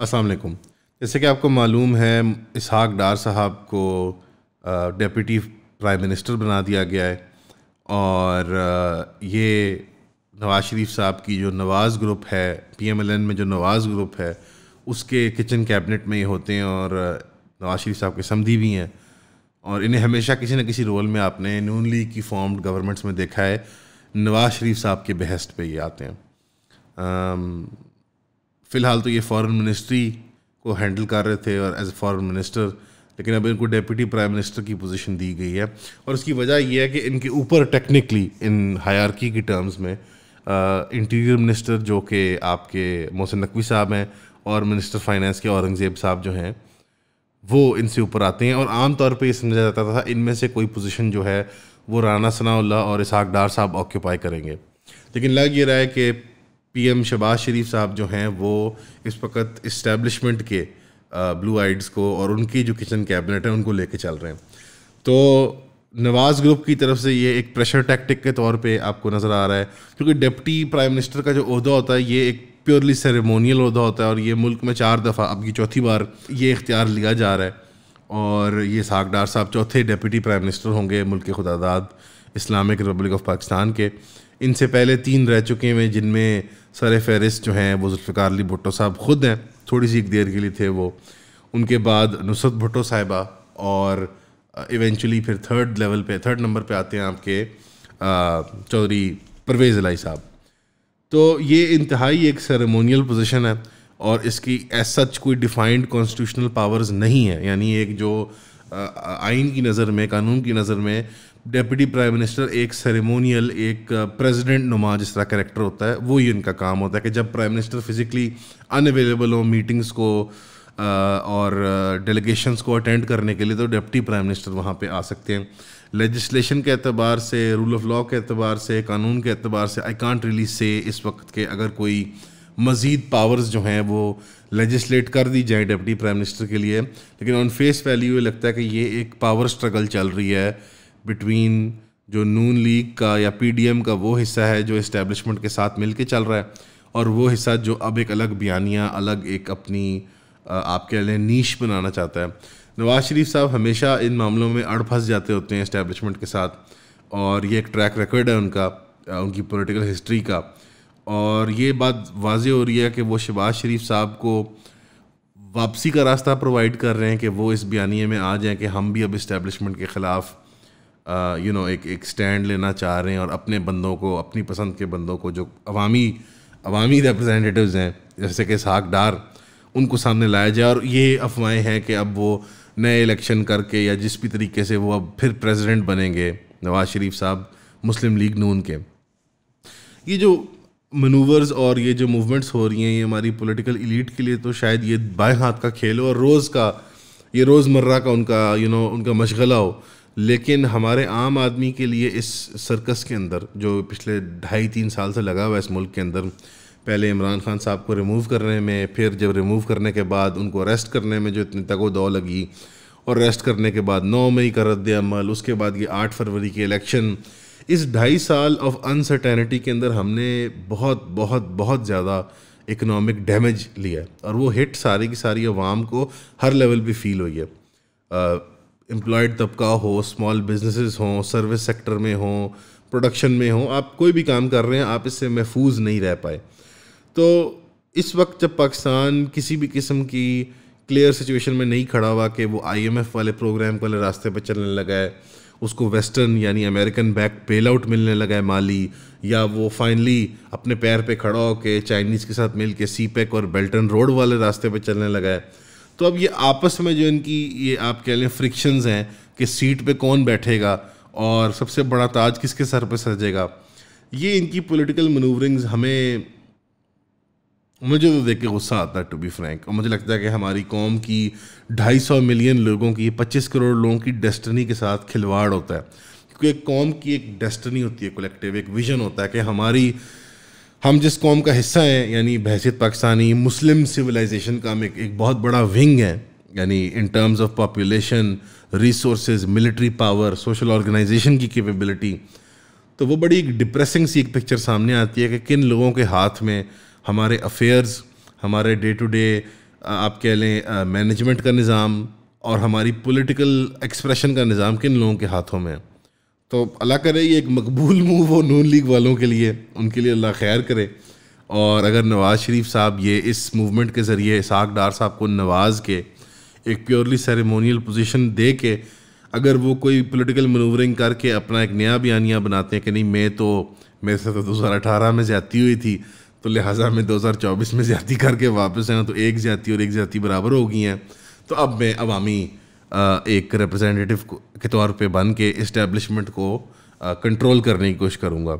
अस्सलाम वालेकुम। जैसे कि आपको मालूम है, इसहाक डार साहब को डेप्यूटी प्राइम मिनिस्टर बना दिया गया है और ये नवाज़ शरीफ साहब की जो नवाज़ ग्रुप है, पीएमएलएन में जो नवाज़ ग्रुप है, उसके किचन कैबिनेट में ये होते हैं और नवाज़ शरीफ साहब के समधी भी हैं और इन्हें हमेशा किसी न किसी रोल में आपने नून लीग की फॉर्म्ड गवर्नमेंट्स में देखा है। नवाज़ शरीफ साहब के बेहस्ट पे ये आते हैं। फ़िलहाल तो ये फॉरेन मिनिस्ट्री को हैंडल कर रहे थे और एज ए फॉरेन मिनिस्टर, लेकिन अब इनको डेप्यूटी प्राइम मिनिस्टर की पोजीशन दी गई है और उसकी वजह यह है कि इनके ऊपर टेक्निकली इन हायरार्की की टर्म्स में इंटीरियर मिनिस्टर जो कि आपके मोहसिन नकवी साहब हैं और मिनिस्टर फाइनेंस के औरंगज़ेब साहब जो हैं वो इनसे ऊपर आते हैं और आम तौर पे ये समझा जाता था इनमें से कोई पोजीशन जो है वो राना सनाउल्लाह और इसहाक डार साहब ऑक्यूपाई करेंगे। लेकिन लग ये रहा है कि पीएम शहबाज शरीफ साहब जो हैं वो इस वक्त इस्टेब्लिशमेंट के ब्लू आइड्स को और उनकी जो किचन कैबिनेट है उनको लेके चल रहे हैं। तो नवाज़ ग्रुप की तरफ से ये एक प्रेशर टैक्टिक के तौर पे आपको नज़र आ रहा है, क्योंकि डिप्टी प्राइम मिनिस्टर का जो ओहदा होता है ये एक प्योरली सेरेमोनियल ओहदा होता है और ये मुल्क में 4 दफ़ा, अब की चौथी बार ये इख्तियार लिया जा रहा है और ये इसहाक डार साहब चौथे डिप्टी प्राइम मिनिस्टर होंगे मुल्क के खुदादाद इस्लामिक रिपब्लिक ऑफ पाकिस्तान के। इनसे पहले 3 रह चुके हैं जिनमें सर फहरिस्त जो हैं वो जुल्फ़िकार अली भुट्टो साहब ख़ुद हैं, थोड़ी सी एक देर के लिए थे वो। उनके बाद नुसरत भुट्टो साहिबा और इवेंचुअली फिर थर्ड नंबर पे आते हैं आपके चौधरी परवेज़ इलाही साहब। तो ये इंतहाई एक सेरेमोनियल पोजीशन है और इसकी एज सच कोई डिफाइंड कॉन्स्टिट्यूशनल पावर्स नहीं है, यानी एक जो आइन की नज़र में, कानून की नज़र में डेप्यूटी प्राइम मिनिस्टर एक सेरेमोनियल, एक प्रेसिडेंट नुमा जिस तरह कैरेक्टर होता है, वो ही इनका काम होता है कि जब प्राइम मिनिस्टर फिज़िकली अनअवेलेबल हो मीटिंग्स को और डेलीगेशंस को अटेंड करने के लिए, तो डिप्टी प्राइम मिनिस्टर वहाँ पे आ सकते हैं। लेजिस्लेशन के एतबार से, रूल ऑफ लॉ के एतबार से, कानून के एतबार से आई कांट रियली से इस वक्त के अगर कोई मज़ीद पावर्स जो हैं वो लेजिस्लेट कर दी जाए डिप्टी प्राइम मिनिस्टर के लिए। लेकिन ऑन फेस वैल्यू ये लगता है कि ये एक पावर स्ट्रगल चल रही है बिटवीन जो नून लीग का या पीडीएम का वो हिस्सा है जो इस्टेब्लिशमेंट के साथ मिल के चल रहा है और वो हिस्सा जो अब एक अलग बयानिया, अलग एक अपनी आपके लिए नीश बनाना चाहता है। नवाज़ शरीफ साहब हमेशा इन मामलों में अड़ फंस जाते होते हैं इस्टेब्लिशमेंट के साथ और ये एक ट्रैक रिकॉर्ड है उनका, उनकी पॉलिटिकल हिस्ट्री का। और ये बात वाज़ेह हो रही है कि वो शहबाज शरीफ साहब को वापसी का रास्ता प्रोवाइड कर रहे हैं कि वो इस बयानिए में आ जाएं कि हम भी अब इस्टेब्लिशमेंट के ख़िलाफ़ एक स्टैंड लेना चाह रहे हैं और अपने बंदों को, अपनी पसंद के बंदों को जो अवामी रिप्रेजेंटेटिव्स हैं जैसे कि इसहाक डार, उनको सामने लाया जाए। और ये अफवाहें हैं कि अब वो नए इलेक्शन करके या जिस भी तरीके से वो अब फिर प्रेसिडेंट बनेंगे नवाज़ शरीफ साहब मुस्लिम लीग नून के। ये जो मनूवर्स और ये जो मूवमेंट्स हो रही हैं ये हमारी पॉलिटिकल इलीट के लिए तो शायद ये बाएं हाथ का खेल हो और ये रोज़मर्रा का उनका मशगला हो, लेकिन हमारे आम आदमी के लिए इस सर्कस के अंदर जो पिछले 2.5-3 साल से लगा हुआ है इस मुल्क के अंदर, पहले इमरान खान साहब को रिमूव करने में, फिर जब रिमूव करने के बाद उनको अरेस्ट करने में जो इतनी तगो-दौ लगी और अरेस्ट करने के बाद 9 मई का रद्द अमल, उसके बाद ये 8 फरवरी के इलेक्शन, इस 2.5 साल ऑफ अनसर्टेनिटी के अंदर हमने बहुत बहुत बहुत ज़्यादा इकोनॉमिक डैमेज लिया है और वो हिट सारी की सारी अवाम को हर लेवल पे फील हुई है। एम्प्लॉयड तबका हो, स्मॉल बिजनेसेस हों, सर्विस सेक्टर में हों, प्रोडक्शन में हों, आप कोई भी काम कर रहे हैं आप इससे महफूज नहीं रह पाए। तो इस वक्त जब पाकिस्तान किसी भी किस्म की क्लियर सिचुएशन में नहीं खड़ा हुआ कि वो IMF वाले प्रोग्राम वाले रास्ते पर चलने लगा है, उसको वेस्टर्न यानी अमेरिकन बैक बेल आउट मिलने लगा है माली, या वो फाइनली अपने पैर पे खड़ा हो के चाइनीज़ के साथ मिल के CPEC और बेल्ट एंड रोड वाले रास्ते पे चलने लगा है, तो अब ये आपस में जो इनकी ये आप कह लें फ्रिक्शंस हैं कि सीट पे कौन बैठेगा और सबसे बड़ा ताज किसके सर पे सजेगा, ये इनकी पॉलिटिकल मनूवरिंग्स मुझे तो देख के गुस्सा आता है टू बी फ्रैंक। और मुझे लगता है कि हमारी कौम की 250 मिलियन लोगों की, 25 करोड़ लोगों की डेस्टिनी के साथ खिलवाड़ होता है, क्योंकि एक कौम की एक डेस्टिनी होती है, कलेक्टिव एक विजन होता है कि हम जिस कौम का हिस्सा हैं, यानी बहैसियत पाकिस्तानी मुस्लिम सिविलाइजेशन का हम एक बहुत बड़ा विंग है, यानी in terms of population, resources, military power, social organization की कैपेबिलिटी। तो वो बड़ी डिप्रेसिंग सी एक पिक्चर सामने आती है कि किन लोगों के हाथ में हमारे अफेयर्स, हमारे डे टू डे आप कह लें मैनेजमेंट का निज़ाम और हमारी पॉलिटिकल एक्सप्रेशन का निज़ाम किन लोगों के हाथों में है। तो अल्लाह करे ये एक मकबूल मूव हो नून लीग वालों के लिए, उनके लिए अल्लाह खैर करे। और अगर नवाज़ शरीफ साहब ये इस मूवमेंट के ज़रिए इसहाक डार साहब को नवाज के एक प्योरली सेरेमोनियल पोजीशन दे के अगर वो कोई पॉलिटिकल मनूवरिंग करके अपना एक नया बयानिया बनाते हैं कि नहीं मेरे से तो 2018 में ज़्यादती हुई थी, तो लिहाजा मैं 2024 में ज़्यादती करके वापस आया, तो एक ज़्यादती और एक ज़्यादती बराबर हो गई हैं, तो अब मैं अवामी एक रिप्रेजेंटेटिव के तौर पे बन के इस्टेब्लिशमेंट को कंट्रोल करने की कोशिश करूँगा।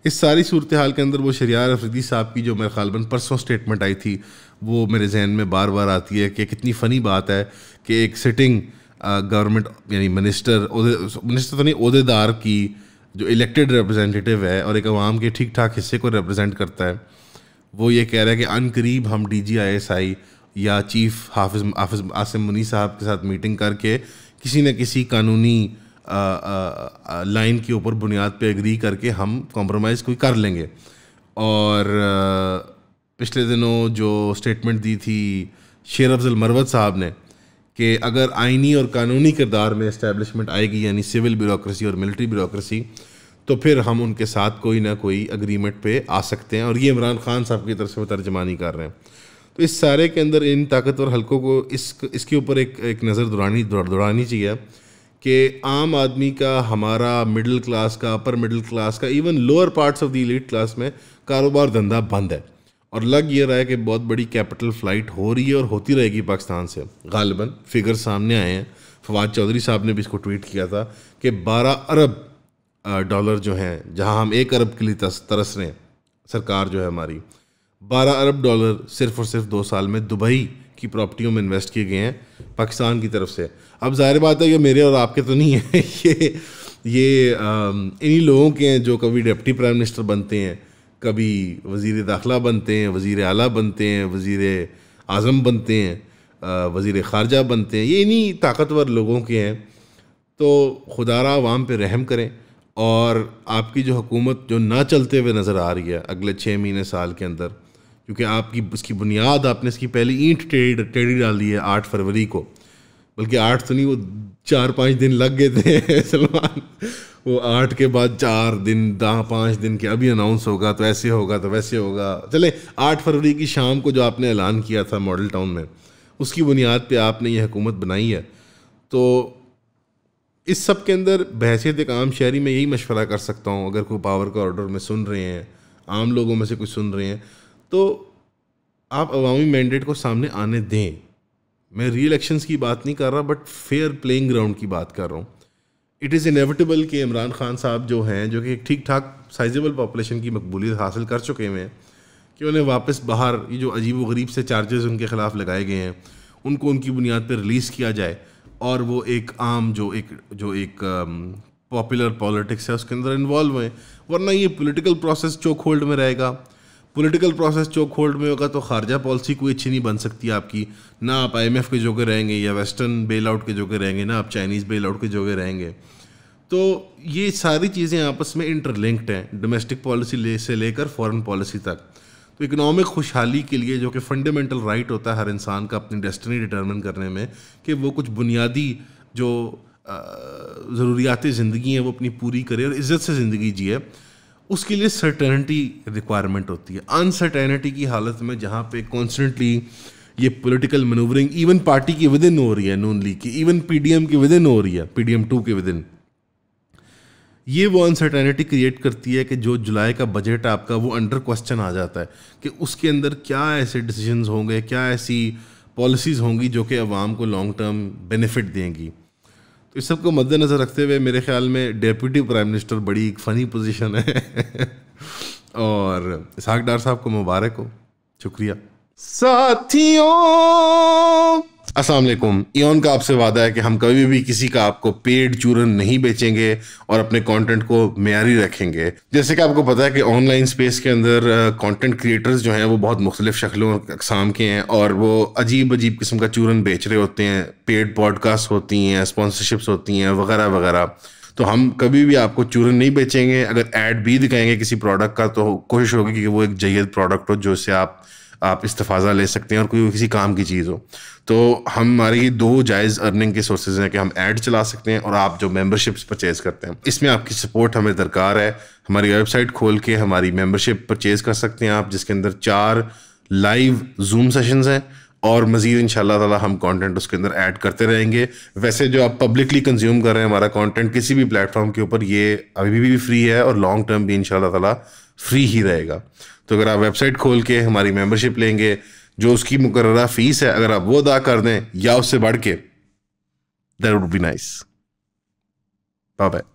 इस सारी सूरत हाल के अंदर वो शरियार अफरीदी साहब की जो मेरे ख़ालबन परसों स्टेटमेंट आई थी वो मेरे जहन में बार बार आती है कि कितनी फ़नी बात है कि एक सिटिंग गवर्नमेंट यानी मिनिस्टर तो नहीं, ओहदेदार की जो इलेक्टेड रिप्रेजेंटेटिव है और एक अवाम के ठीक ठाक हिस्से को रिप्रेजेंट करता है, वो ये कह रहा है कि अनकरीब हम DGISI या चीफ हाफिज़ आसिम मुनी साहब के साथ मीटिंग करके किसी न किसी कानूनी लाइन के ऊपर बुनियाद पे एग्री करके हम कॉम्प्रोमाइज़ कोई कर लेंगे। और पिछले दिनों जो स्टेटमेंट दी थी शेर अफजल मरवत साहब ने कि अगर आइनी और कानूनी किरदार में इस्टेब्लिशमेंट आएगी यानी सिविल ब्यूरोक्रेसी और मिलिट्री ब्यूरोक्रेसी, तो फिर हम उनके साथ कोई ना कोई अग्रीमेंट पे आ सकते हैं। और ये इमरान खान साहब की तरफ से वो तर्जमानी कर रहे हैं। तो इस सारे के अंदर इन ताकतवर हलकों को इसके ऊपर एक नज़र दौड़ानी चाहिए कि आम आदमी का, हमारा मिडिल क्लास का, अपर मिडिल क्लास का, even lower parts of the elite class में कारोबार धंधा बंद है और लग ये रहा है कि बहुत बड़ी कैपिटल फ़्लाइट हो रही है और होती रहेगी पाकिस्तान से। गालिबन फिगर सामने आए हैं, फवाद चौधरी साहब ने भी इसको ट्वीट किया था कि 12 अरब डॉलर जो हैं, जहां हम 1 अरब के लिए तरस रहे हैं, सरकार जो है हमारी 12 अरब डॉलर सिर्फ और सिर्फ 2 साल में दुबई की प्रॉपर्टियों में इन्वेस्ट किए गए हैं पाकिस्तान की तरफ से। अब जाहिर बात है कि मेरे और आपके तो नहीं है, ये इन्हीं लोगों के हैं जो कभी डिप्टी प्राइम मिनिस्टर बनते हैं, कभी वज़ीर दाखिला बनते हैं, वज़ीर आला बनते हैं, वज़ीर आज़म बनते हैं, वज़ीर ख़ारजा बनते हैं। ये इन्हीं ताकतवर लोगों के हैं। तो खुदारा अवाम पे रहम करें और आपकी जो हुकूमत जो ना चलते हुए नज़र आ रही है अगले 6 महीने साल के अंदर, क्योंकि आपकी इसकी बुनियाद आपने इसकी पहली ईंट टेढ़ी डाली है 8 फरवरी को, बल्कि 8 तो नहीं, वो 4-5 दिन लग गए थे सलमान, वो 8 के बाद 4 दिन 5 दिन के अभी अनाउंस होगा तो ऐसे होगा तो वैसे होगा। चले 8 फरवरी की शाम को जो आपने ऐलान किया था मॉडल टाउन में, उसकी बुनियाद पे आपने ये हुकूमत बनाई है। तो इस सब के अंदर बहैसियत एक आम शहरी में यही मशवरा कर सकता हूँ, अगर कोई पावर का ऑर्डर में सुन रहे हैं, आम लोगों में से कुछ सुन रहे हैं, तो आप अवामी मैंडेट को सामने आने दें। मैं री इलेक्शंस की बात नहीं कर रहा, बट फेयर प्लेइंग ग्राउंड की बात कर रहा हूँ। इट इज़ इनेविटेबल कि इमरान खान साहब जो हैं, जो कि एक ठीक ठाक साइजेबल पॉपुलेशन की मकबूलियत हासिल कर चुके हैं, कि उन्हें वापस बाहर ये जो अजीब व गरीब से चार्जेस उनके ख़िलाफ़ लगाए गए हैं उनको उनकी बुनियाद पर रिलीज़ किया जाए और वो एक आम जो एक पॉपुलर पॉलिटिक्स है उसके अंदर इन्वॉल्व हैं। वरना ये पॉलिटिकल प्रोसेस चोक होल्ड में रहेगा। पॉलिटिकल प्रोसेस चोक होल्ड में होगा तो खारजा पॉलिसी कोई अच्छी नहीं बन सकती आपकी। ना आप IMF के जोगे रहेंगे या वेस्टर्न बेल आउट के जोगे रहेंगे, ना आप चाइनीज़ बेल आउट के जोगे रहेंगे। तो ये सारी चीज़ें आपस में इंटरलिंक्ड हैं, डोमेस्टिक पॉलिसी से लेकर फॉरेन पॉलिसी तक। तो इकनॉमिक खुशहाली के लिए, जो कि फंडामेंटल राइट होता है हर इंसान का अपनी डेस्टिनी डिटरमिन करने में, कि वो कुछ बुनियादी जो ज़रूरियात ज़िंदगी हैं वो अपनी पूरी करे और इज़्ज़त से ज़िंदगी जिए, उसके लिए सर्टेनिटी रिक्वायरमेंट होती है। अनसर्टेनिटी की हालत में जहाँ पे कॉन्स्टेंटली ये पॉलिटिकल मनूवरिंग इवन पार्टी की विदिन हो रही है, नून लीग की, इवन PDM की विदिन हो रही है, PDM 2 के विदिन, ये वो अनसर्टेनिटी क्रिएट करती है कि जो जुलाई का बजट आपका वो अंडर क्वेश्चन आ जाता है कि उसके अंदर क्या ऐसे डिसीजंस होंगे, क्या ऐसी पॉलिसीज़ होंगी जो कि अवाम को लॉन्ग टर्म बेनिफिट देंगी। तो इस सब को मद्देनज़र रखते हुए मेरे ख्याल में डिप्टी प्राइम मिनिस्टर बड़ी एक फ़नी पोजीशन है और इसहाक डार साहब को मुबारक हो। शुक्रिया साथियों। अस्सलाम वालेकुम। इयॉन का आपसे वादा है कि हम कभी भी किसी का आपको पेड चूरन नहीं बेचेंगे और अपने कंटेंट को मेयारी रखेंगे। जैसे कि आपको पता है कि ऑनलाइन स्पेस के अंदर कंटेंट क्रिएटर्स जो हैं वो बहुत मुख्तलिफ शक्लों अक़साम के हैं और वो अजीब अजीब किस्म का चूरन बेच रहे होते हैं। पेड पॉडकास्ट होती हैं, स्पॉन्सरशिप्स होती हैं, वगैरह वगैरह। तो हम कभी भी आपको चूरन नहीं बेचेंगे। अगर ऐड भी दिखाएंगे किसी प्रोडक्ट का तो कोशिश होगी कि वो एक जय्यद प्रोडक्ट हो जो इससे आप आप इस्तेफाज़ा ले सकते हैं और कोई किसी काम की चीज़ हो। तो हमारी 2 जायज़ अर्निंग के सोर्सेज हैं कि हम ऐड चला सकते हैं और आप जो मेंबरशिप्स परचेज करते हैं, इसमें आपकी सपोर्ट हमें दरकार है। हमारी वेबसाइट खोल के हमारी मेंबरशिप परचेज कर सकते हैं आप, जिसके अंदर 4 लाइव जूम सेशंस हैं और मज़ीद इंशाल्लाह ताला हम कंटेंट उसके अंदर ऐड करते रहेंगे। वैसे जो आप पब्लिकली कंज्यूम कर रहे हैं हमारा कंटेंट किसी भी प्लेटफॉर्म के ऊपर, ये अभी भी फ्री है और लॉन्ग टर्म भी इंशाल्लाह ताला फ्री ही रहेगा। तो अगर आप वेबसाइट खोल के हमारी मेंबरशिप लेंगे, जो उसकी मुकर्ररा फीस है अगर आप वो अदा कर दें या उससे बढ़ के, that would be nice. Bye bye.